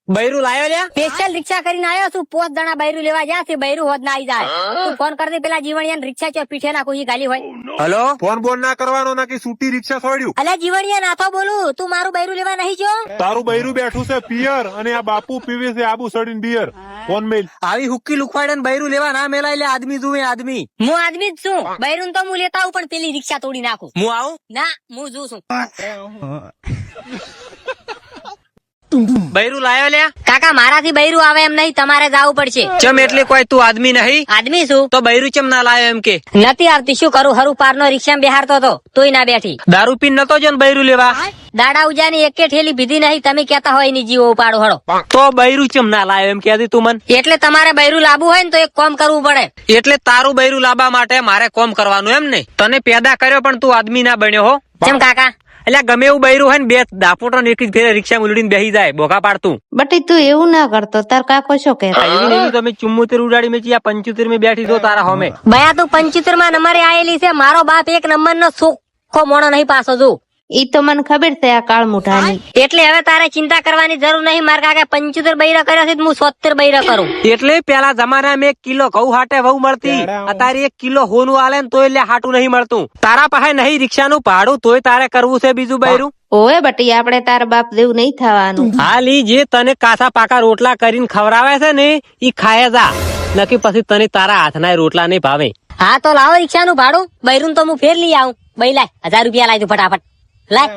બૈરું લાયો લ્યા? સ્પેશિયલ રિક્ષા કરીને આવ્યો છું. 5 જણા બૈરું લેવા ગયા છે. બૈરું હોદ ના આવી જાય. તું ફોન કરી દે પેલા જીવણિયા રિક્ષા ચો પીઠે ના કોઈ ગાલી હોય. હલો, ફોન બોન ના કરવાનો ના કે છૂટી રિક્ષા છોડ્યું. અલ્યા જીવણિયા નાથો બોલું. તું મારું બૈરું લેવા નહીં જો. તારું બૈરું બેઠું છે પિયર અને આ બાપુ પીવે છે આબુ સડીને બિયર. ફોન મેલ. આવી હુક્કી લુખવાડે ને બૈરું લેવા ના મેલાય લે. આદમી જુએ આદમી. હું આદમી જ છું. બૈરું તો હું લેતા આવું પણ પેલી રિક્ષા તોડી નાખું. હું આવું? ના હું જોઉં છું. બૈરું લાયો લ્યા? કાકા મારાથી બૈરું આવે એમ નહીં, તમારે જવું પડશે. ચમ એટલે કોઈ તું આદમી નહીં? આદમી છું તો બૈરું ચમ ના લાયો એમ કે? નથી આવતી. શું કરું, હરું પારનો રિક્ષામાં બેહારતો હતો તોય ના બેઠી. દારૂ પીને નતો જો ને બૈરું લેવા? દાડા ઉજાની એકે ઠેલી પીધી નહીં. તમે કેતા હોય ની જીવો ઉપાડો હળો. તો બૈરું ચમ ના લાયો એમ કહેતી તું મન? એટલે તમારે બૈરું લાવવું હોય ને તો એક કામ કરવું પડે. એટલે તારું બૈરું લાવવા માટે મારે કોમ કરવાનું એમ ને? તને પેદા કર્યો પણ તું આદમી ના બન્યો હો. કેમ કાકા? એટલે ગમે એવું બૈરું હોય ને બે દાપોટો ને એક જ ફેરે રિક્ષા ઉલડીને બેસી જાય બોકા પાડતું. બટી તું એવું ના કરતો, તાર કાકો શું કે? તમે 74 ઉડાડી મેચી, આ 75 માં બેઠી દો તારા હોમે. બયા તું 75 માં નંબરે આયેલી છે. મારો બાપ 1 નંબર નો ચોખ્ખો મોણો નહીં પાછો જો. ઈ તો મને ખબર છે આ કાળ મુઠાની. એટલે હવે તારે ચિંતા કરવાની જરૂર નહીં. મારા કાકા 75 બૈરા કર્યા છે, હું 70 બૈરા કરું. એટલે પેલા જમાનામાં 1 કિલો ઘઉં હાટે વહુ મળતી, અત્યારે 1 કિલો હોનું આલે ને તોય એટલે હાટું નહીં મળતું. તારા પાસે નહીં રિક્ષાનું ભાડું તોય તારે કરવું છે બીજું બૈરું? ઓએ બટી આપણે તાર બાપ જેવું નહીં થવાનું. હાલ ઈ જે તને કાસા પાકા રોટલા કરીને ખવડાવે છે ને ઈ ખાય જા, નકી પછી તને તારા હાથના રોટલા નહીં ભાવે. હા તો લાવો રિક્ષાનું ભાડું. બૈરું તો હું ફેર લઈ આવું. બઈ લાય 1000 રૂપિયા લાય તું ફટાફટ લાય.